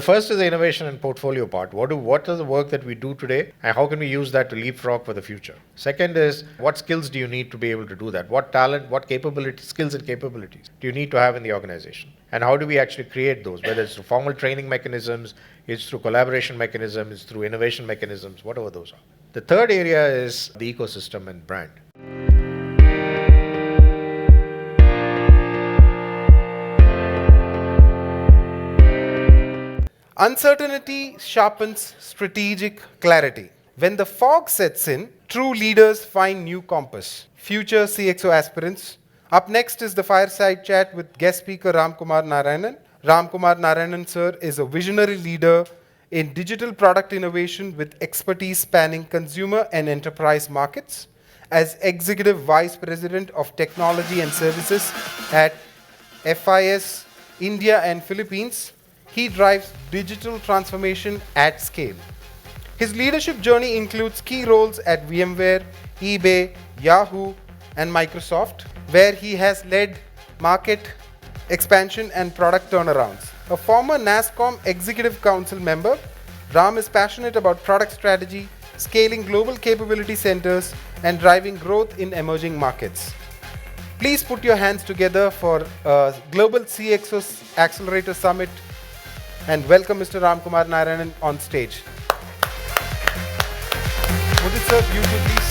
First is the innovation and portfolio part. What is the work that we do today, and how can we use that to leapfrog for the future? Second is, what skills do you need to be able to do that? What talent, what capability, skills and capabilities do you need to have in the organization? And how do we actually create those? Whether it's through formal training mechanisms, it's through collaboration mechanisms, it's through innovation mechanisms, whatever those are. The third area is the ecosystem and brand. Uncertainty sharpens strategic clarity. When the fog sets in, true leaders find new compass. Future CXO aspirants. Up next is the fireside chat with guest speaker Ramkumar Narayan. Ramkumar Narayan sir is a visionary leader in digital product innovation with expertise spanning consumer and enterprise markets. As Executive Vice President of Technology and Services at FIS India and Philippines, he drives digital transformation at scale. His leadership journey includes key roles at VMware, eBay, Yahoo, and Microsoft, where he has led market expansion and product turnarounds. A former NASSCOM Executive Council member, Ram is passionate about product strategy, scaling global capability centers, and driving growth in emerging markets. Please put your hands together for Global CXO Accelerator Summit and welcome Mr. Ramkumar Narayan on stage. Mudit sir, you too, please.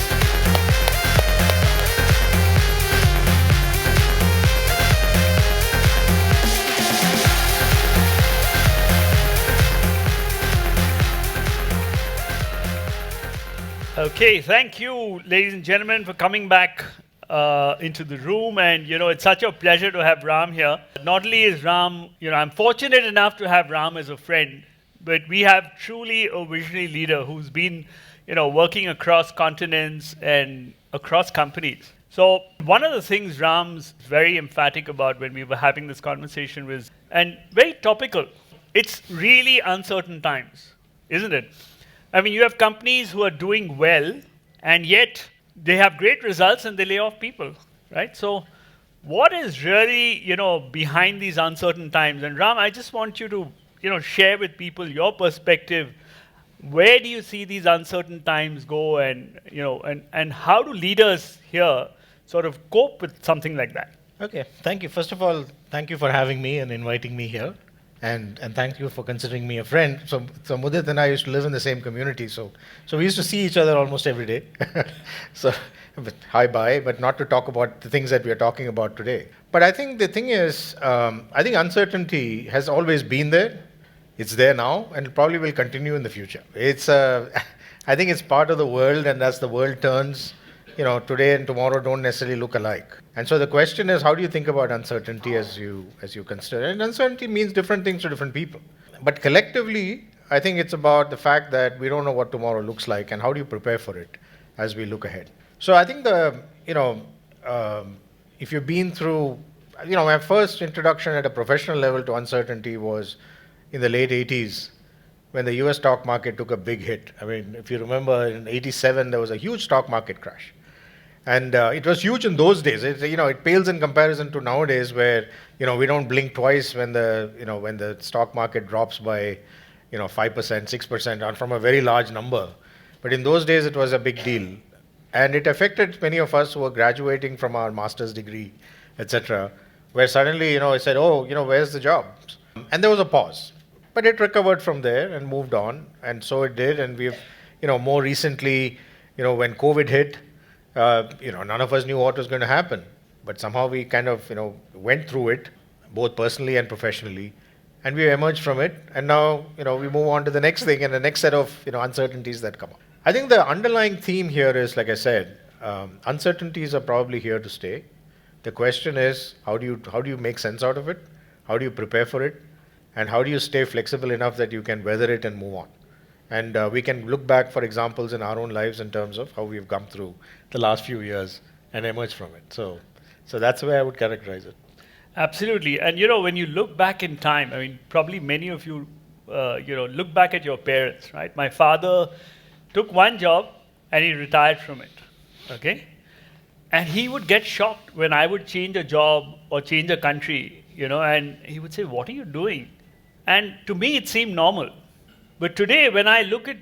Okay, thank you, ladies and gentlemen, for coming back into the room. And, it's such a pleasure to have Ram here. Not only is Ram, I'm fortunate enough to have Ram as a friend, but we have truly a visionary leader who's been, working across continents and across companies. So one of the things Ram's very emphatic about when we were having this conversation was, and very topical, it's really uncertain times, isn't it? I mean, you have companies who are doing well, and yet they have great results and they lay off people, right? So what is really, behind these uncertain times? And Ram, I just want you to, share with people your perspective. Where do you see these uncertain times go, and, and how do leaders here sort of cope with something like that? Okay, thank you. First of all, thank you for having me and inviting me here. And thank you for considering me a friend. So Mudit and I used to live in the same community, so we used to see each other almost every day. So hi-bye, but not to talk about the things that we are talking about today. But I think the thing is, I think uncertainty has always been there. It's there now, and it probably will continue in the future. I think it's part of the world, and as the world turns, today and tomorrow don't necessarily look alike. And so the question is, how do you think about uncertainty as you consider? And uncertainty means different things to different people. But collectively, I think it's about the fact that we don't know what tomorrow looks like, and how do you prepare for it as we look ahead. So I think if you've been through, my first introduction at a professional level to uncertainty was in the late 80s, when the US stock market took a big hit. I mean, if you remember, in 87, there was a huge stock market crash. And it was huge in those days. It pales in comparison to nowadays, where we don't blink twice when the stock market drops by 5%, 6%, from a very large number. But in those days, it was a big deal, and it affected many of us who were graduating from our master's degree, etc. Where suddenly, it said, "Oh, where's the jobs?" And there was a pause, but it recovered from there and moved on, and so it did. And we've, more recently, when COVID hit. None of us knew what was going to happen, but somehow we kind of, went through it, both personally and professionally, and we emerged from it. And now, we move on to the next thing and the next set of, uncertainties that come up. I think the underlying theme here is, like I said, uncertainties are probably here to stay. The question is, how do you make sense out of it? How do you prepare for it? And how do you stay flexible enough that you can weather it and move on? And we can look back for examples in our own lives in terms of how we've come through the last few years and emerged from it. So that's the way I would characterize it. Absolutely. And, when you look back in time, I mean, probably many of you, look back at your parents, right? My father took one job and he retired from it, okay? And he would get shocked when I would change a job or change a country, and he would say, "What are you doing?" And to me, it seemed normal. But today, when I look at,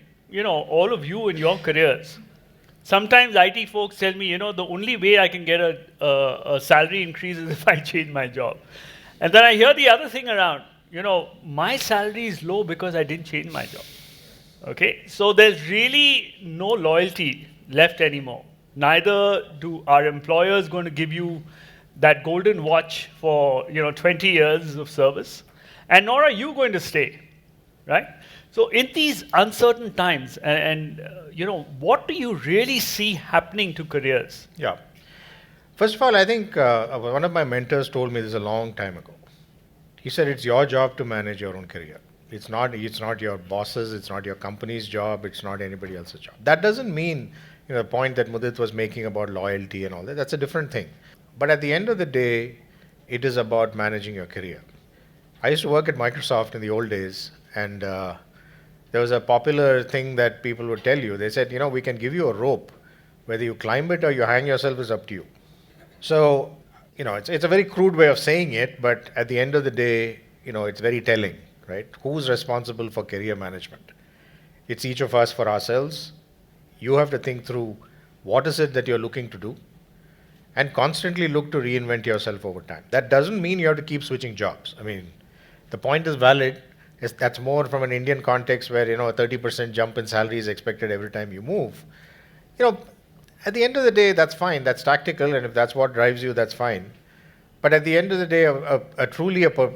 all of you in your careers, sometimes IT folks tell me, the only way I can get a salary increase is if I change my job. And then I hear the other thing around, my salary is low because I didn't change my job. Okay, so there's really no loyalty left anymore. Neither do our employers going to give you that golden watch for 20 years of service, and nor are you going to stay, right? So in these uncertain times, what do you really see happening to careers? Yeah. First of all, I think one of my mentors told me this a long time ago. He said it's your job to manage your own career. It's not your boss's, it's not your company's job, it's not anybody else's job. That doesn't mean, the point that Mudit was making about loyalty and all that, that's a different thing. But at the end of the day, it is about managing your career. I used to work at Microsoft in the old days, and there was a popular thing that people would tell you. They said, we can give you a rope. Whether you climb it or you hang yourself is up to you. So, it's a very crude way of saying it, but at the end of the day, it's very telling, right? Who's responsible for career management? It's each of us for ourselves. You have to think through what is it that you're looking to do and constantly look to reinvent yourself over time. That doesn't mean you have to keep switching jobs. I mean, the point is valid. That's more from an Indian context where, a 30% jump in salary is expected every time you move. At the end of the day, that's fine. That's tactical, and if that's what drives you, that's fine. But at the end of the day, a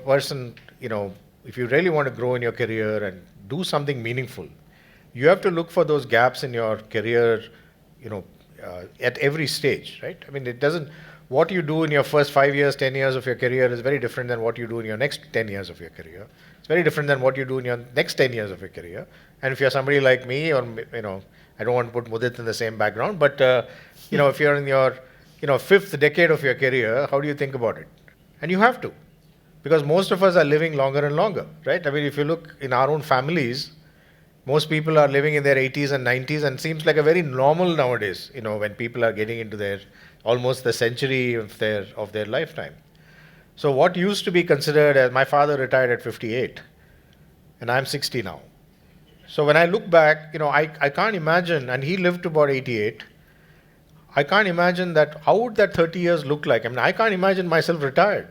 person, if you really want to grow in your career and do something meaningful, you have to look for those gaps in your career, at every stage, right? I mean, what you do in your first 5 years, 10 years of your career is very different than what you do in your next 10 years of your career. It's very different than what you do in your next 10 years of your career. And if you're somebody like me, or, I don't want to put Mudit in the same background, but, if you're in your, fifth decade of your career, how do you think about it? And you have to, because most of us are living longer and longer, right? I mean, if you look in our own families, most people are living in their 80s and 90s, and seems like a very normal nowadays, when people are getting into their almost the century of their lifetime. So what used to be considered as, my father retired at 58, and I'm 60 now. So when I look back, I can't imagine, and he lived to about 88. I can't imagine that, how would that 30 years look like? I mean, I can't imagine myself retired,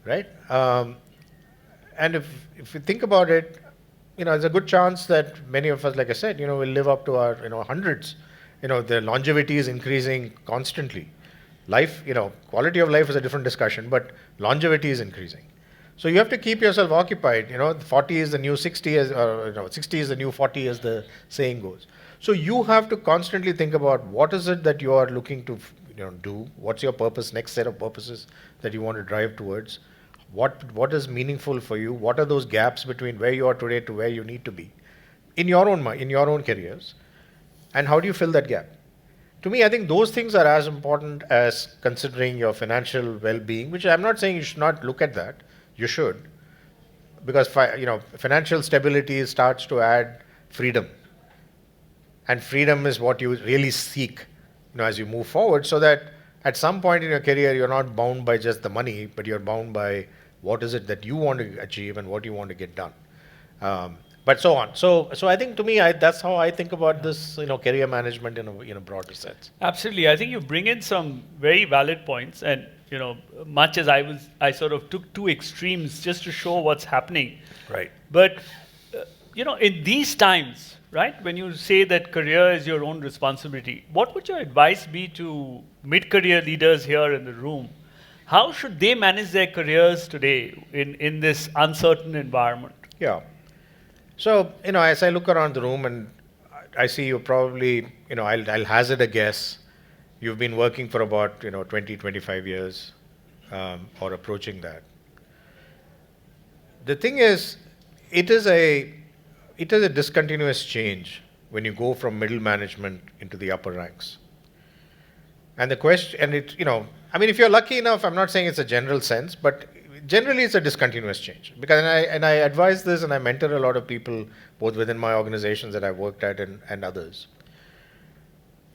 right? And if you think about it, there's a good chance that many of us, like I said, will live up to our, hundreds. The longevity is increasing constantly. Life, quality of life is a different discussion, but longevity is increasing. So you have to keep yourself occupied. 40 is the new 60, 60 is the new 40, as the saying goes. So you have to constantly think about what is it that you are looking to, do. What's your purpose? Next set of purposes that you want to drive towards. What is meaningful for you? What are those gaps between where you are today to where you need to be in your own careers? And how do you fill that gap? To me, I think those things are as important as considering your financial well-being, which I'm not saying you should not look at that. You should, because financial stability starts to add freedom, and freedom is what you really seek, as you move forward. So that at some point in your career, you're not bound by just the money, but you're bound by what is it that you want to achieve and what you want to get done, but so on. So I think, to me, that's how I think about this, career management in a broader sense. Absolutely. I think you bring in some very valid points, and much as I sort of took two extremes just to show what's happening. Right. But in these times, right, when you say that career is your own responsibility, what would your advice be to mid-career leaders here in the room? How should they manage their careers today in this uncertain environment? Yeah. So, as I look around the room and I see you probably, I'll hazard a guess, you've been working for about, 20, 25 years, or approaching that. The thing is, it is a discontinuous change when you go from middle management into the upper ranks. And the question, and if you're lucky enough, I'm not saying it's a general sense, but generally it's a discontinuous change. Because I advise this, and I mentor a lot of people, both within my organizations that I've worked at and others.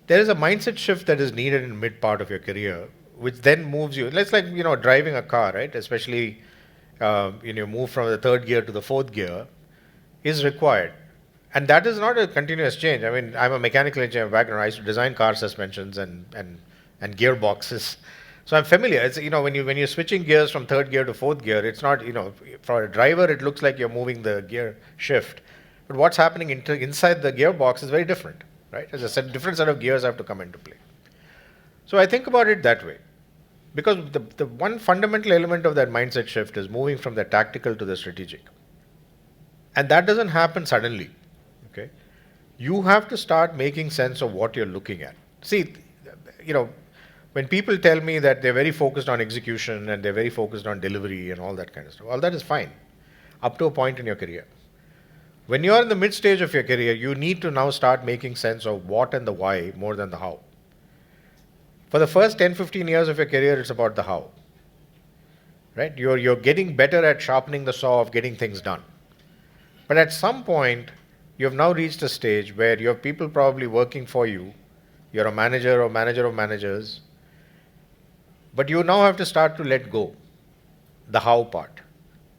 There is a mindset shift that is needed in mid part of your career, which then moves you. It's like, driving a car, right? Especially move from the third gear to the fourth gear is required. And that is not a continuous change. I mean, I'm a mechanical engineer background. I used to design car suspensions and gearboxes. So I'm familiar. It's, when you're switching gears from third gear to fourth gear, it's not, for a driver, it looks like you're moving the gear shift. But what's happening inside the gearbox is very different, right? As a different set of gears have to come into play. So I think about it that way. Because the one fundamental element of that mindset shift is moving from the tactical to the strategic. And that doesn't happen suddenly. Okay? You have to start making sense of what you're looking at. See, when people tell me that they're very focused on execution and they're very focused on delivery and all that kind of stuff, all that is fine, up to a point in your career. When you're in the mid stage of your career, you need to now start making sense of what and the why more than the how. For the first 10, 15 years of your career, it's about the how. Right? You're getting better at sharpening the saw of getting things done. But at some point, you have now reached a stage where you have people probably working for you. You're a manager or manager of managers. But you now have to start to let go the how part.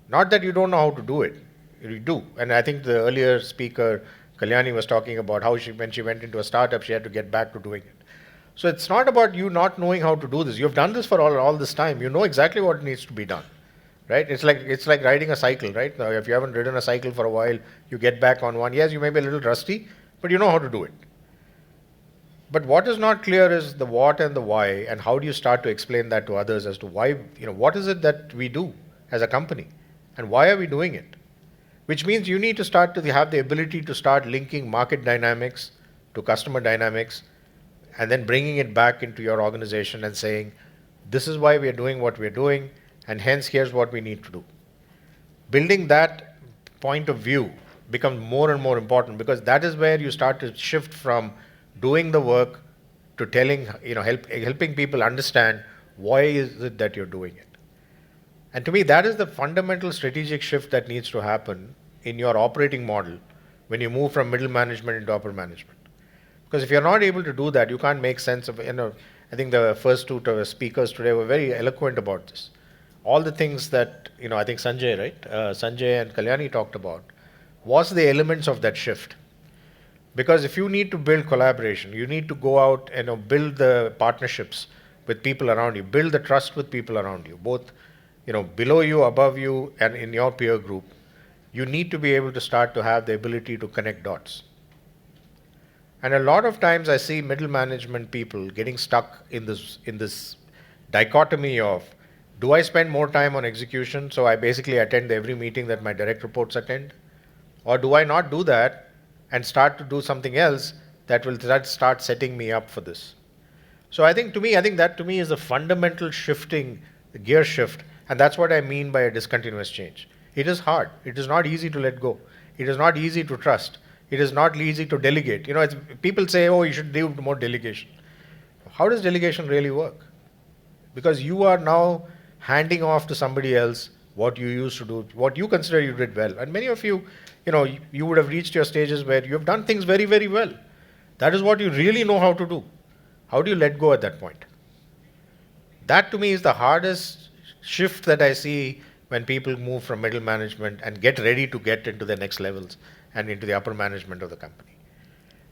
Not that you don't know how to do it. You do. And I think the earlier speaker, Kalyani, was talking about how when she went into a startup, she had to get back to doing it. So it's not about you not knowing how to do this. You've done this for all this time. You know exactly what needs to be done. Right? It's like riding a cycle, right? Now, if you haven't ridden a cycle for a while, you get back on one. Yes, you may be a little rusty, but you know how to do it. But what is not clear is the what and the why, and how do you start to explain that to others as to why, what is it that we do as a company, and why are we doing it? Which means you need to start to have the ability to start linking market dynamics to customer dynamics, and then bringing it back into your organization and saying, this is why we are doing what we are doing, and hence here's what we need to do. Building that point of view becomes more and more important, because that is where you start to shift from doing the work to telling, helping people understand why is it that you're doing it. And to me, that is the fundamental strategic shift that needs to happen in your operating model when you move from middle management into upper management. Because if you're not able to do that, you can't make sense of, I think the first two speakers today were very eloquent about this. All the things that, I think Sanjay, right? Sanjay and Kalyani talked about, was the elements of that shift. Because if you need to build collaboration, you need to go out and build the partnerships with people around you, build the trust with people around you, both below you, above you, and in your peer group. You need to be able to start to have the ability to connect dots. And a lot of times I see middle management people getting stuck in this dichotomy of, do I spend more time on execution, so I basically attend every meeting that my direct reports attend? Or do I not do that and start to do something else that will start setting me up for this? So I think that to me is a fundamental shifting, the gear shift, and that's what I mean by a discontinuous change. It is hard. It is not easy to let go. It is not easy to trust. It is not easy to delegate. People say, oh, you should do more delegation. How does delegation really work? Because you are now handing off to somebody else what you used to do, what you consider you did well. And many of you, you would have reached your stages where you have done things very, very well. That is what you really know how to do. How do you let go at that point? That to me is the hardest shift that I see when people move from middle management and get ready to get into the next levels and into the upper management of the company.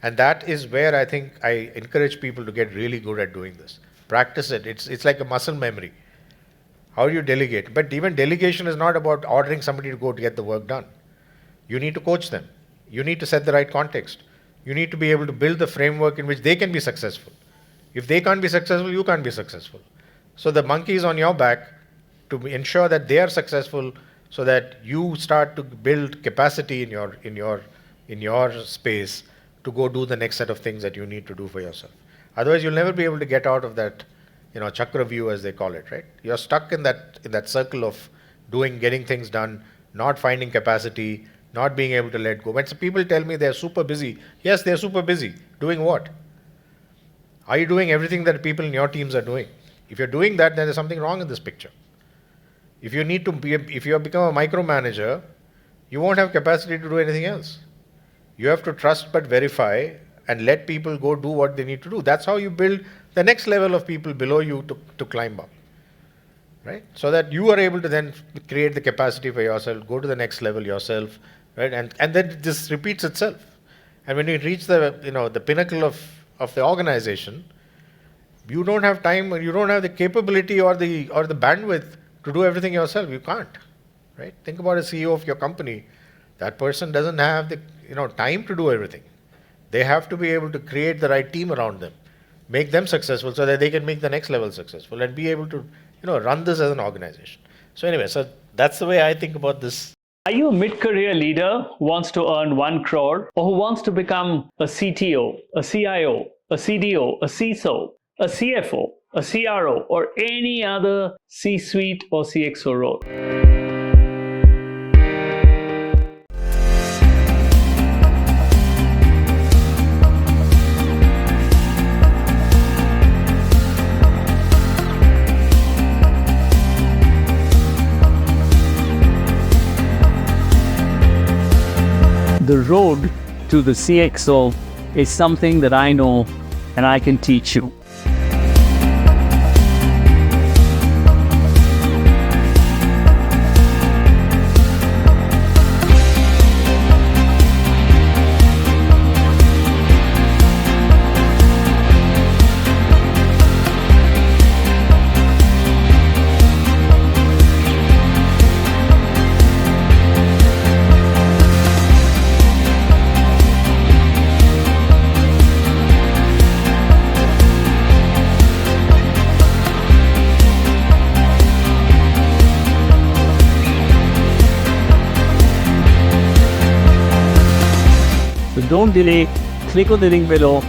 And that is where I think I encourage people to get really good at doing this. Practice it. It's like a muscle memory. How do you delegate? But even delegation is not about ordering somebody to go to get the work done. You need to coach them. You need to set the right context. You need to be able to build the framework in which they can be successful. If they can't be successful, you can't be successful. So the monkey is on your back to ensure that they are successful, so that you start to build capacity in your space to go do the next set of things that you need to do for yourself. Otherwise, you'll never be able to get out of that, chakra view, as they call it, right? You're stuck in that circle of getting things done, not finding capacity, not being able to let go. When people tell me they're super busy, yes, they're super busy. Doing what? Are you doing everything that people in your teams are doing? If you're doing that, then there's something wrong in this picture. If you have become a micromanager, you won't have capacity to do anything else. You have to trust but verify and let people go do what they need to do. That's how you build the next level of people below you to climb up. right? So that you are able to then create the capacity for yourself, go to the next level yourself, right? And then this repeats itself. And when you reach the pinnacle of the organization, you don't have time, or you don't have the capability or the bandwidth to do everything yourself. You can't, right? Think about a CEO of your company. That person doesn't have the time to do everything. They have to be able to create the right team around them, make them successful so that they can make the next level successful and be able to run this as an organization. So anyway, so that's the way I think about this. Are you a mid-career leader who wants to earn 1 crore or who wants to become a CTO, a CIO, a CDO, a CISO, a CFO, a CRO, or any other C-suite or CXO role? The road to the CXO is something that I know and I can teach you. So don't delay, click on the link below.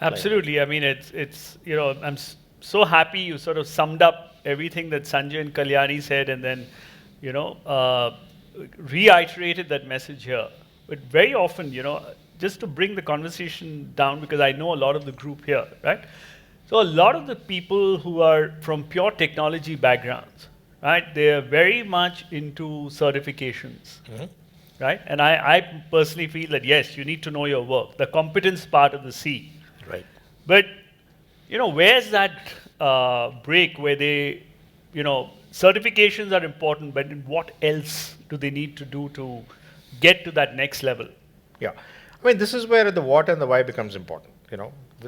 Absolutely. I mean, it's I'm so happy you sort of summed up everything that Sanjay and Kalyani said, and then reiterated that message here. But very often, just to bring the conversation down, because I know a lot of the group here, right? So a lot of the people who are from pure technology backgrounds, right? They are very much into certifications, right? And I personally feel that yes, you need to know your work, the competence part of the C. Right. But, where's that break where they, certifications are important, but what else do they need to do to get to that next level? Yeah. I mean, this is where the what and the why becomes important,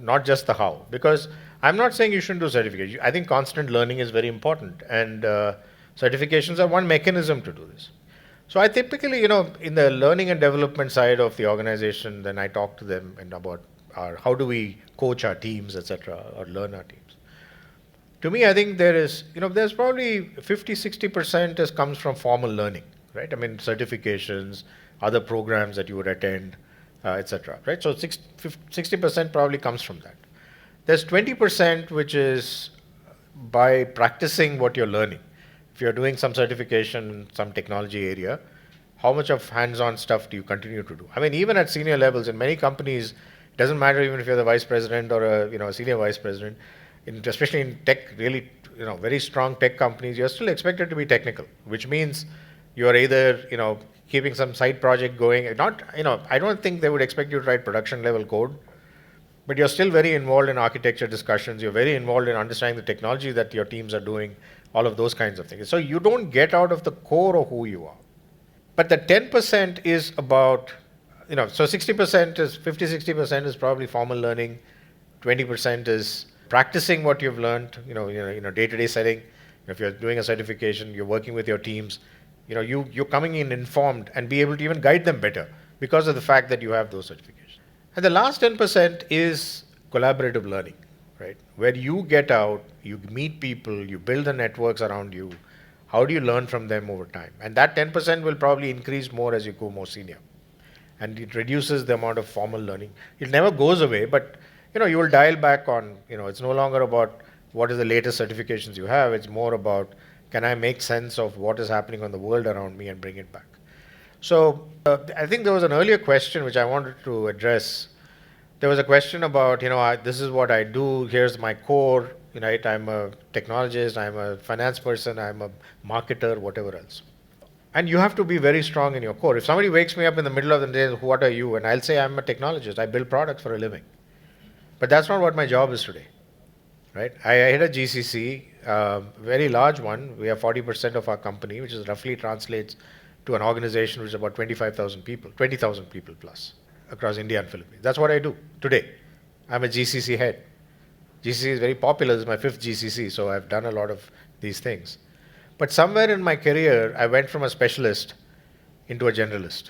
not just the how. Because I'm not saying you shouldn't do certification. I think constant learning is very important. And certifications are one mechanism to do this. So I typically, in the learning and development side of the organization, then I talk to them about how do we coach our teams, etc., or learn our teams. To me, I think there's probably 50-60% comes from formal learning, right? I mean, certifications, other programs that you would attend, etc., right? So 60% probably comes from that. There's 20% which is by practicing what you're learning. If you're doing some certification, some technology area, how much of hands-on stuff do you continue to do? I mean, even at senior levels in many companies, it doesn't matter even if you're the vice president or a senior vice president, especially in tech, really, very strong tech companies, you're still expected to be technical, which means you're either, keeping some side project going. I don't think they would expect you to write production level code, but you're still very involved in architecture discussions. You're very involved in understanding the technology that your teams are doing, all of those kinds of things. So you don't get out of the core of who you are. But the 10% is about, so 60% is, 50-60% is probably formal learning. 20% is practicing what you've learned, in a day-to-day setting. If you're doing a certification, you're working with your teams, you're coming in informed and be able to even guide them better because of the fact that you have those certifications. And the last 10% is collaborative learning, right? Where you get out, you meet people, you build the networks around you. How do you learn from them over time? And that 10% will probably increase more as you go more senior. And it reduces the amount of formal learning. It never goes away, but you will dial back on, it's no longer about what is the latest certifications you have. It's more about, can I make sense of what is happening on the world around me and bring it back? So I think there was an earlier question which I wanted to address. There was a question about, this is what I do, here's my core, I'm a technologist, I'm a finance person, I'm a marketer, whatever else. And you have to be very strong in your core. If somebody wakes me up in the middle of the day, what are you? And I'll say, I'm a technologist. I build products for a living. But that's not what my job is today, right? I had a GCC, very large one. We have 40% of our company, which is roughly translates to an organization which is about 25,000 people, 20,000 people plus across India and Philippines. That's what I do today. I'm a GCC head. GCC is very popular. This is my 5th GCC, so I've done a lot of these things. But somewhere in my career, I went from a specialist into a generalist.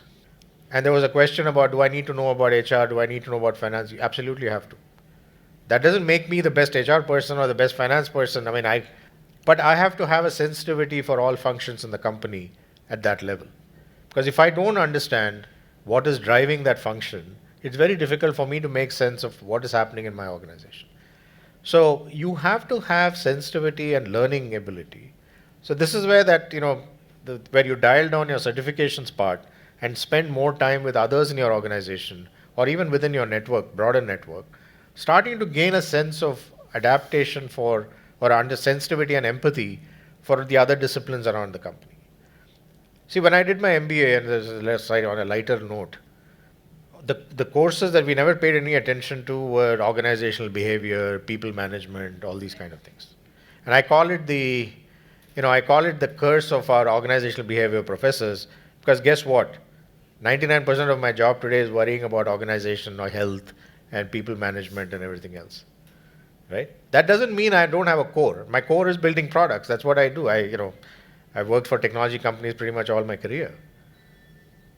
And there was a question about, do I need to know about HR? Do I need to know about finance? You absolutely have to. That doesn't make me the best HR person or the best finance person. But I have to have a sensitivity for all functions in the company at that level. Because if I don't understand what is driving that function, it's very difficult for me to make sense of what is happening in my organization. So you have to have sensitivity and learning ability. So this is where where you dial down your certifications part and spend more time with others in your organization or even within your network, broader network, starting to gain a sense of adaptation or under sensitivity and empathy for the other disciplines around the company. See, when I did my MBA, and there's on a lighter note, the courses that we never paid any attention to were organizational behavior, people management, all these kind of things. And I call it the curse of our organizational behavior professors, because guess what? 99% of my job today is worrying about organization or health and people management and everything else, right? That doesn't mean I don't have a core. My core is building products. That's what I do. I've worked for technology companies pretty much all my career.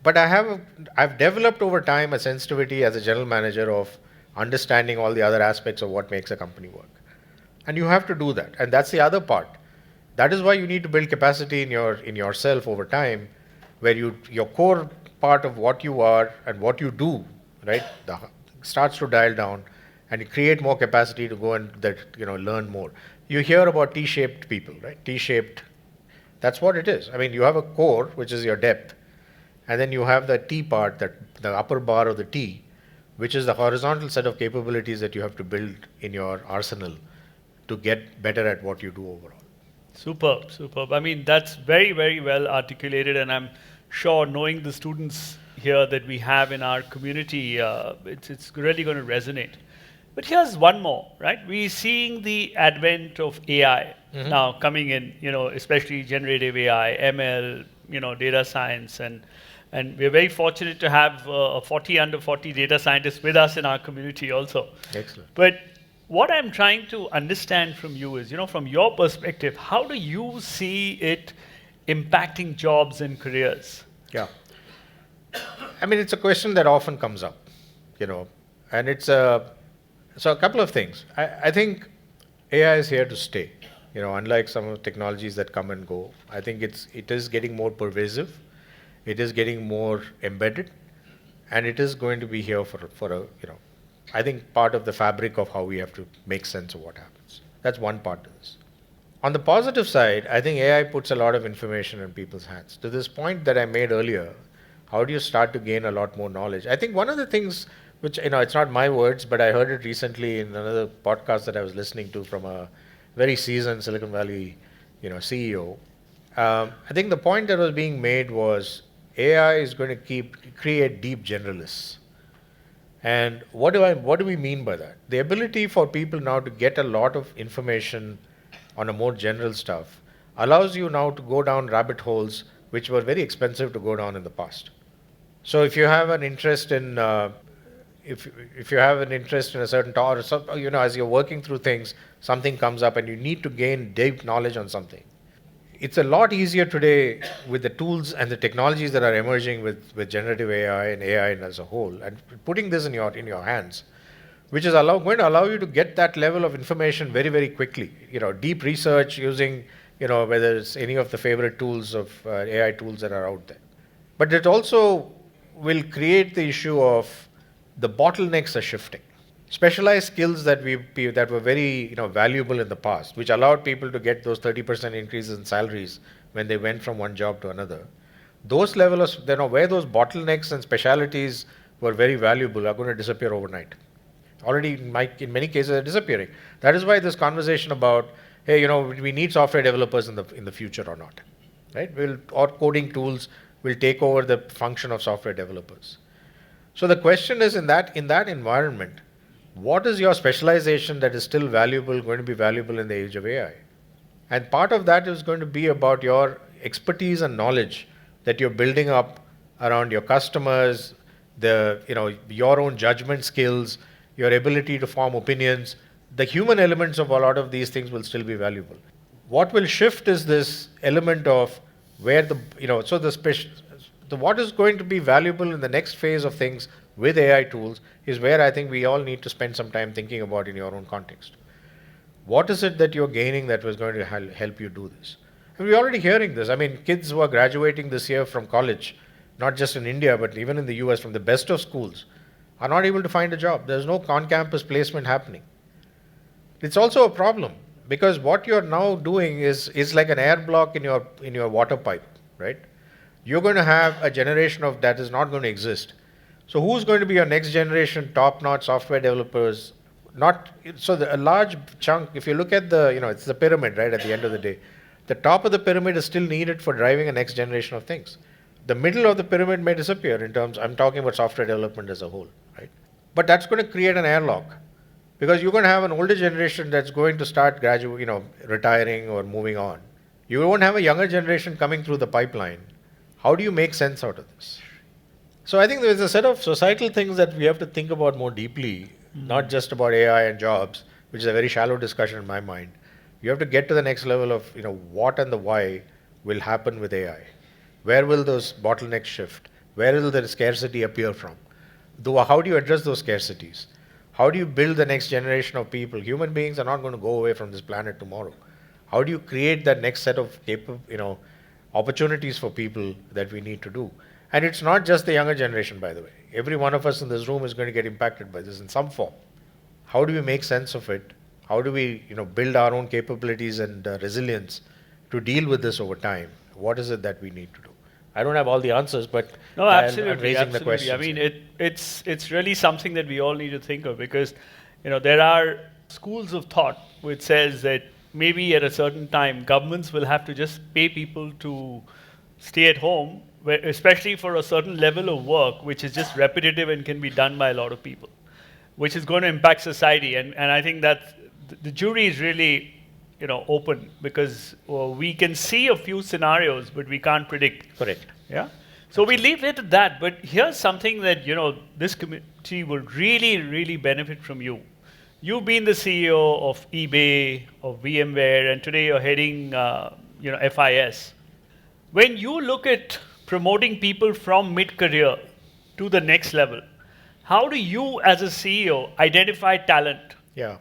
But I've developed over time a sensitivity as a general manager of understanding all the other aspects of what makes a company work. And you have to do that. And that's the other part. That is why you need to build capacity in yourself over time, where your core part of what you are and what you do, right, starts to dial down, and you create more capacity to go and learn more. You hear about T-shaped people, right? T-shaped. That's what it is. I mean, you have a core, which is your depth. And then you have the T part, the upper bar of the T, which is the horizontal set of capabilities that you have to build in your arsenal to get better at what you do overall. Superb, superb. I mean, that's very, very well articulated, and I'm sure knowing the students here that we have in our community, it's really going to resonate. But here's one more, right? We're seeing the advent of AI now coming in, especially generative AI, ML, data science, and we're very fortunate to have a 40 under 40 data scientists with us in our community also. Excellent. But what I'm trying to understand from you is, from your perspective, how do you see it impacting jobs and careers? Yeah. I mean, it's a question that often comes up, and it's so a couple of things. I think AI is here to stay. Unlike some of the technologies that come and go, I think it is getting more pervasive. It is getting more embedded, and it is going to be here for I think part of the fabric of how we have to make sense of what happens. That's one part of this. On the positive side, I think AI puts a lot of information in people's hands. To this point that I made earlier, how do you start to gain a lot more knowledge? I think one of the things which, it's not my words, but I heard it recently in another podcast that I was listening to from a very seasoned Silicon Valley, CEO. I think the point that was being made was AI is going to create deep generalists. And what do we mean by that? The ability for people now to get a lot of information on a more general stuff allows you now to go down rabbit holes which were very expensive to go down in the past. So if you have an interest in if you have an interest in a certain topic, as you're working through things, something comes up and you need to gain deep knowledge on something. It's a lot easier today with the tools and the technologies that are emerging with generative AI and AI as a whole, and putting this in your hands, which is going to allow you to get that level of information very, very quickly. Deep research using, whether it's any of the favorite tools of AI tools that are out there. But it also will create the issue of the bottlenecks are shifting. Specialized skills that were very valuable in the past, which allowed people to get those 30% increases in salaries when they went from one job to another. Those levels, where those bottlenecks and specialities were very valuable, are going to disappear overnight. Already, in many cases, they're disappearing. That is why this conversation about, hey, we need software developers in the future or not. right? Or coding tools will take over the function of software developers. So the question is, in that environment, what is your specialization that is still valuable, going to be valuable in the age of AI? And part of that is going to be about your expertise and knowledge that you're building up around your customers, your own judgment skills, your ability to form opinions. The human elements of a lot of these things will still be valuable. What will shift is this element of where what is going to be valuable in the next phase of things with AI tools is where I think we all need to spend some time thinking about in your own context. What is it that you're gaining that was going to help you do this? And we're already hearing this. I mean, kids who are graduating this year from college, not just in India, but even in the US, from the best of schools, are not able to find a job. There's no on-campus placement happening. It's also a problem because what you're now doing is like an air block in your water pipe, right? You're going to have a generation of that is not going to exist. So who's going to be your next generation top-notch software developers? A large chunk, if you look at it's the pyramid, right, at the end of the day. The top of the pyramid is still needed for driving a next generation of things. The middle of the pyramid may disappear I'm talking about software development as a whole, right? But that's going to create an airlock because you're going to have an older generation that's going to start retiring or moving on. You won't have a younger generation coming through the pipeline. How do you make sense out of this? So I think there's a set of societal things that we have to think about more deeply, not just about AI and jobs, which is a very shallow discussion in my mind. You have to get to the next level of what and the why will happen with AI. Where will those bottlenecks shift? Where will the scarcity appear from? How do you address those scarcities? How do you build the next generation of people? Human beings are not going to go away from this planet tomorrow. How do you create that next set of opportunities for people that we need to do? And it's not just the younger generation, by the way. Every one of us in this room is going to get impacted by this in some form. How do we make sense of it? How do we build our own capabilities and resilience to deal with this over time? What is it that we need to do? I don't have all the answers, but no, absolutely, I'm raising the absolutely. questions. I mean, it's really something that we all need to think of because there are schools of thought which says that maybe at a certain time governments will have to just pay people to stay at home, especially for a certain level of work which is just repetitive and can be done by a lot of people, which is going to impact society. And I think that the jury is really open because we can see a few scenarios, but we can't predict. Correct. Yeah. So we leave it at that. But here's something that this community will really, really benefit from you. You've been the CEO of eBay, of VMware, and today you're heading FIS. When you look at promoting people from mid-career to the next level, how do you as a CEO identify talent? Yeah.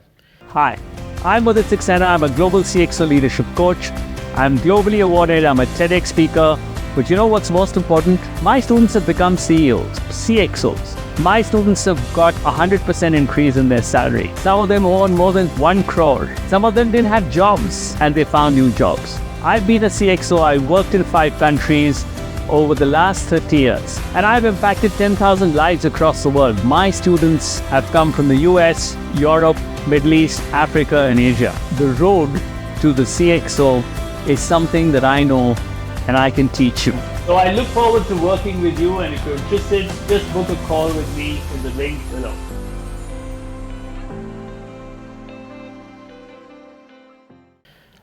Hi, I'm Mudit Saxena. I'm a Global CXO leadership coach. I'm globally awarded. I'm a TEDx speaker. But you know what's most important? My students have become CEOs, CXOs. My students have got 100% increase in their salary. Some of them earn more than 1 crore. Some of them didn't have jobs and they found new jobs. I've been a CXO. I worked in 5 countries over the last 30 years. And I've impacted 10,000 lives across the world. My students have come from the US, Europe, Middle East, Africa, and Asia. The road to the CXO is something that I know and I can teach you. So I look forward to working with you, and if you're interested, just book a call with me in the link below.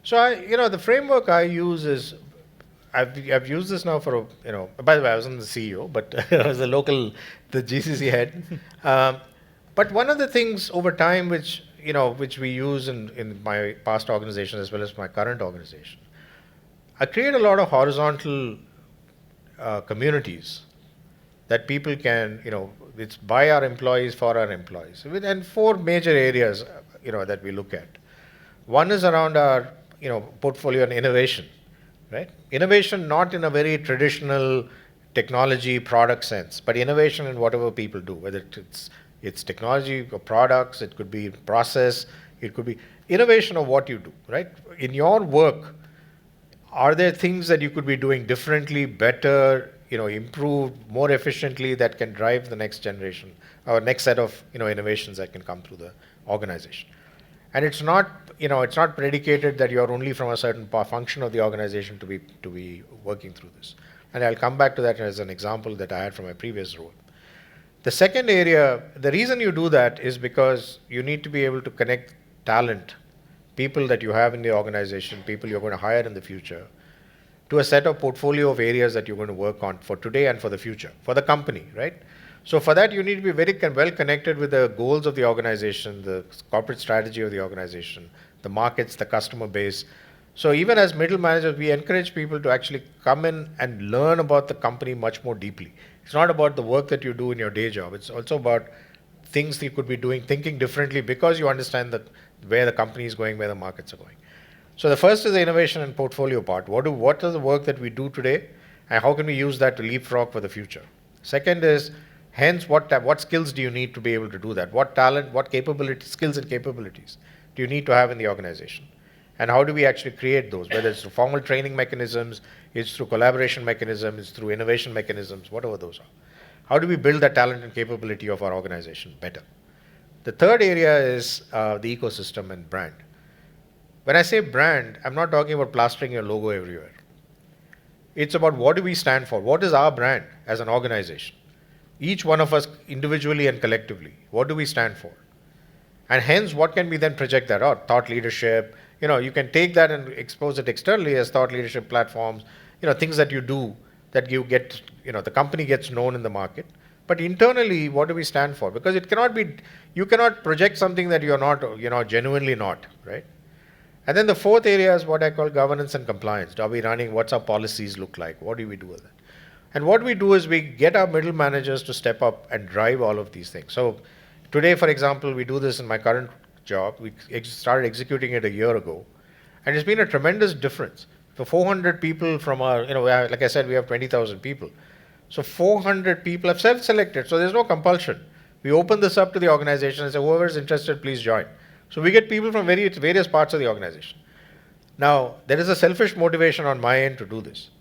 So the framework I use is, I've used this now for by the way, I wasn't the CEO, but I was the GCC head. But one of the things over time which we use in my past organization as well as my current organization, I create a lot of horizontal communities that people can, it's by our employees, for our employees. And 4 major areas, that we look at. One is around our, portfolio and innovation, right? Innovation not in a very traditional technology product sense, but innovation in whatever people do, whether it's technology or products, it could be process, it could be innovation of what you do, right? In your work, are there things that you could be doing differently, better, improved, more efficiently that can drive the next generation or next set of innovations that can come through the organization? And it's not, it's not predicated that you're only from a certain function of the organization to be working through this. And I'll come back to that as an example that I had from my previous role. The second area, the reason you do that is because you need to be able to connect talent, people that you have in the organization, people you're going to hire in the future, to a set of portfolio of areas that you're going to work on for today and for the future, for the company, right? So for that, you need to be very well connected with the goals of the organization, the corporate strategy of the organization, the markets, the customer base. So even as middle managers, we encourage people to actually come in and learn about the company much more deeply. It's not about the work that you do in your day job. It's also about things that you could be doing, thinking differently because you understand where the company is going, where the markets are going. So the first is the innovation and portfolio part. What is the work that we do today, and how can we use that to leapfrog for the future? Second is, hence, what skills do you need to be able to do that? What talent, what skills and capabilities do you need to have in the organization? And how do we actually create those? Whether it's through formal training mechanisms, it's through collaboration mechanisms, it's through innovation mechanisms, whatever those are. How do we build the talent and capability of our organization better? The third area is the ecosystem and brand. When I say brand, I'm not talking about plastering your logo everywhere. It's about what do we stand for? What is our brand as an organization? Each one of us individually and collectively, what do we stand for? And hence, what can we then project that out? Thought leadership. You can take that and expose it externally as thought leadership platforms, things that you do that you get, the company gets known in the market. But internally, what do we stand for? Because you cannot project something that you're not, genuinely not, right? And then the fourth area is what I call governance and compliance. Are we running? What's our policies look like? What do we do with it? And what we do is we get our middle managers to step up and drive all of these things. So today, for example, we do this in my current job. We started executing it a year ago. And it's been a tremendous difference. For 400 people from our, like I said, we have 20,000 people. So 400 people have self-selected. So there's no compulsion. We open this up to the organization and say, whoever is interested, please join. So we get people from various parts of the organization. Now, there is a selfish motivation on my end to do this.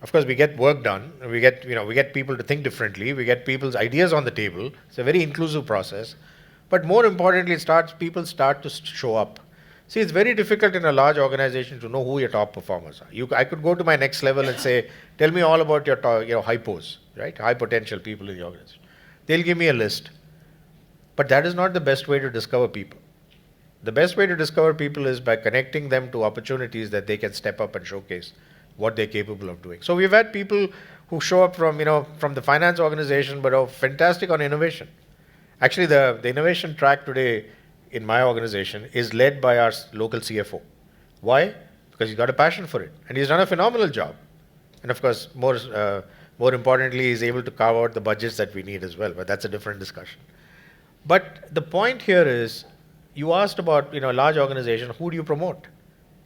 Of course, we get work done. We get people to think differently. We get people's ideas on the table. It's a very inclusive process. But more importantly, people start to show up. See, it's very difficult in a large organization to know who your top performers are. I could go to my next level and say, tell me all about your hypos, right? High potential people in the organization. They'll give me a list. But that is not the best way to discover people. The best way to discover people is by connecting them to opportunities that they can step up and showcase what they're capable of doing. So we've had people who show up from the finance organization, but are fantastic on innovation. Actually, the innovation track today in my organization is led by our local CFO. Why? Because he's got a passion for it. And he's done a phenomenal job. And of course, more importantly, he's able to carve out the budgets that we need as well. But that's a different discussion. But the point here is, you asked about, a large organization, who do you promote?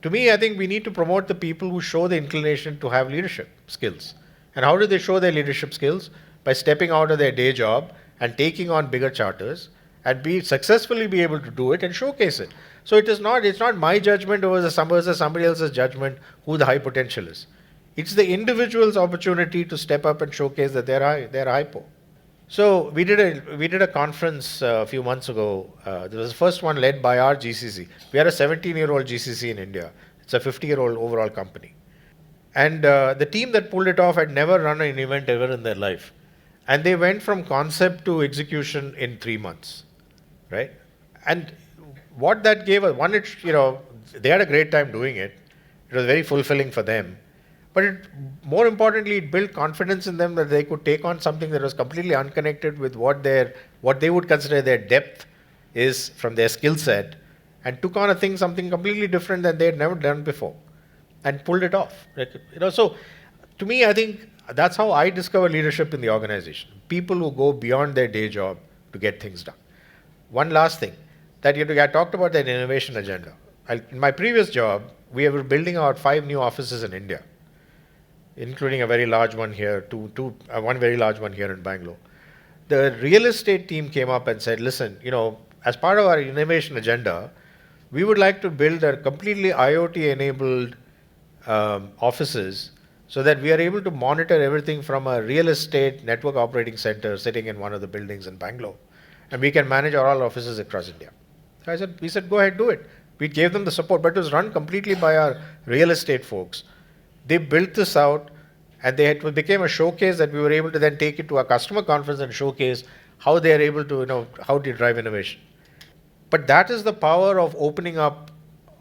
To me, I think we need to promote the people who show the inclination to have leadership skills. And how do they show their leadership skills? By stepping out of their day job and taking on bigger charters and successfully be able to do it and showcase it. So it's not my judgment over somebody else's judgment who the high potential is. It's the individual's opportunity to step up and showcase that they're hypo. So we did a conference a few months ago. There was the first one led by our GCC. We are a 17-year-old GCC in India. It's a 50-year-old overall company. And the team that pulled it off had never run an event ever in their life. And they went from concept to execution in 3 months, right? And what that gave us, they had a great time doing it. It was very fulfilling for them. But more importantly, it built confidence in them that they could take on something that was completely unconnected with what they would consider their depth is from their skill set, and took on something completely different than they had never done before, and pulled it off. So to me, I think that's how I discover leadership in the organization. People who go beyond their day job to get things done. One last thing, that I talked about that innovation agenda. In my previous job, we were building out 5 new offices in India, including a very large one here, one very large one here in Bangalore. The real estate team came up and said, listen, as part of our innovation agenda, we would like to build a completely IoT-enabled offices so that we are able to monitor everything from a real estate network operating center sitting in one of the buildings in Bangalore. And we can manage all offices across India. So we said, go ahead, do it. We gave them the support, but it was run completely by our real estate folks. They built this out, and it became a showcase that we were able to then take it to our customer conference and showcase how they are able to, how to drive innovation. But that is the power of opening up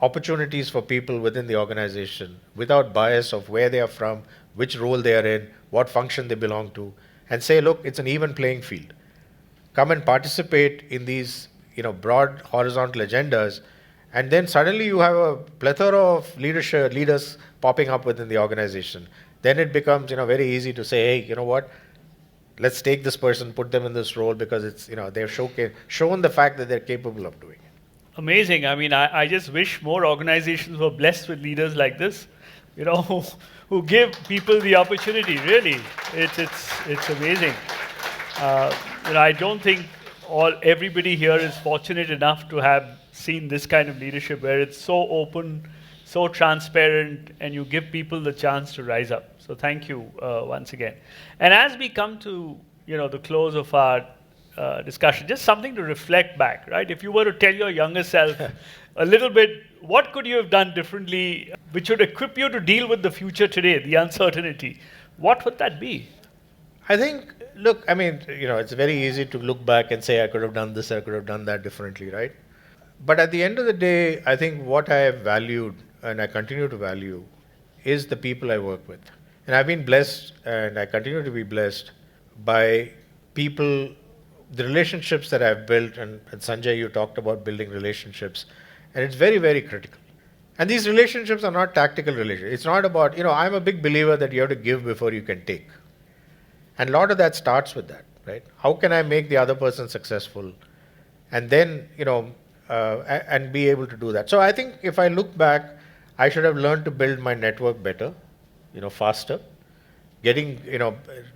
opportunities for people within the organization without bias of where they are from, which role they are in, what function they belong to, and say, look, it's an even playing field. Come and participate in these, broad horizontal agendas, and then suddenly you have a plethora of leaders popping up within the organization. Then it becomes, very easy to say, hey, you know what? Let's take this person, put them in this role because it's, they've shown the fact that they're capable of doing it. Amazing. I mean, I just wish more organizations were blessed with leaders like this, who give people the opportunity. Really, it's amazing. I don't think everybody here is fortunate enough to have seen this kind of leadership where it's so open, so transparent, and you give people the chance to rise up. So thank you once again. And as we come to the close of our discussion, just something to reflect back, right? If you were to tell your younger self a little bit, what could you have done differently which would equip you to deal with the future today, the uncertainty? What would that be? I think, look, I mean, it's very easy to look back and say, I could have done this, I could have done that differently, right? But at the end of the day, I think what I have valued and I continue to value is the people I work with. And I've been blessed, and I continue to be blessed by people, the relationships that I've built. And Sanjay, you talked about building relationships, and it's very, very critical. And these relationships are not tactical relationships. It's not about, I'm a big believer that you have to give before you can take. And a lot of that starts with that, right? How can I make the other person successful? And then, and be able to do that. So I think if I look back, I should have learned to build my network better, faster,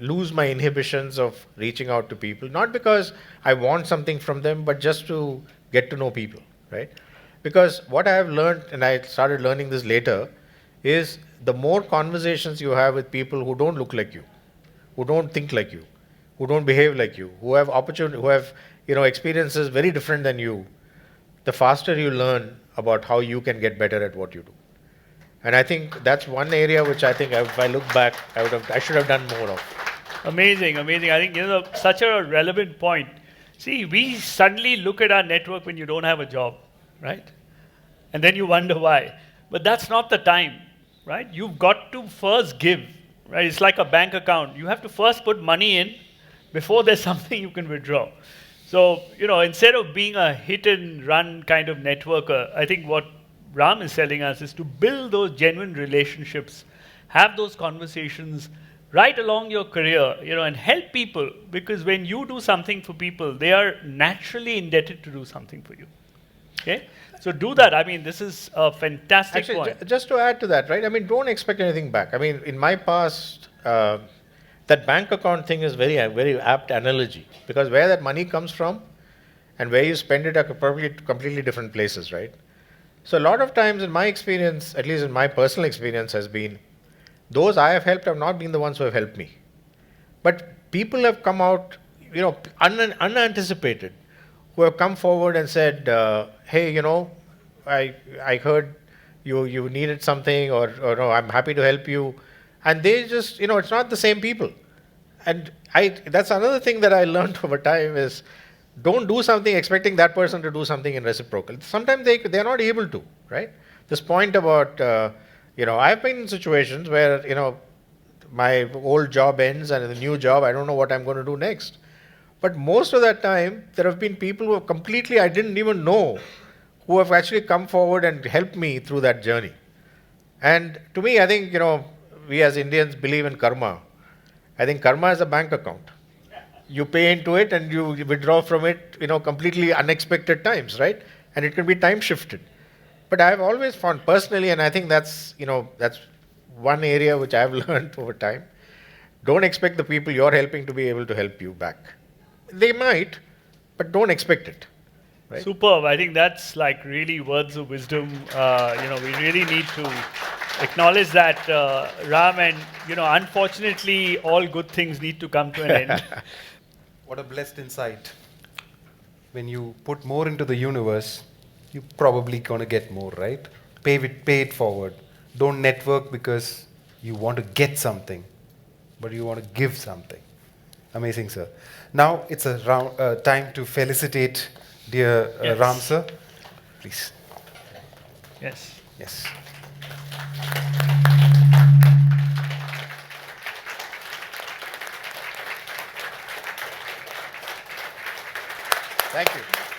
lose my inhibitions of reaching out to people, not because I want something from them, but just to get to know people, right? Because what I have learned, and I started learning this later, is the more conversations you have with people who don't look like you, who don't think like you, who don't behave like you, who have experiences very different than you, the faster you learn about how you can get better at what you do. And I think that's one area which I think if I look back, I should have done more of. Amazing, amazing. I think, such a relevant point. See, we suddenly look at our network when you don't have a job, right? And then you wonder why. But that's not the time, right? You've got to first give, right? It's like a bank account. You have to first put money in before there's something you can withdraw. So, instead of being a hit and run kind of networker, I think what Ram is telling us is to build those genuine relationships, have those conversations right along your career, and help people, because when you do something for people, they are naturally indebted to do something for you. Okay? So do that. I mean, this is a fantastic point. Just to add to that, right? I mean, don't expect anything back. I mean, in my past, that bank account thing is very, very apt analogy, because where that money comes from and where you spend it are probably completely different places, right? So a lot of times in my experience, at least in my personal experience, has been those I have helped have not been the ones who have helped me. But people have come out, unanticipated, who have come forward and said, hey, I heard you needed something, or no, I'm happy to help you. And they just, it's not the same people. And that's another thing that I learned over time is don't do something expecting that person to do something in reciprocal. Sometimes they're not able to, right? This point about, I've been in situations where, my old job ends and in the new job, I don't know what I'm going to do next. But most of that time, there have been people who have completely, I didn't even know, who have actually come forward and helped me through that journey. And to me, I think, we as Indians believe in karma. I think karma is a bank account. You pay into it and you withdraw from it, completely unexpected times, right? And it can be time shifted. But I've always found personally, and I think that's one area which I've learned over time. Don't expect the people you're helping to be able to help you back. They might, but don't expect it. Right? Superb. I think that's like really words of wisdom. We really need to acknowledge that, Ram, and unfortunately, all good things need to come to an end. What a blessed insight. When you put more into the universe, you're probably going to get more, right? Pay it forward. Don't network because you want to get something, but you want to give something. Amazing, sir. Now it's a time to felicitate dear Yes. Ram, sir. Please. Yes. Yes. Thank you.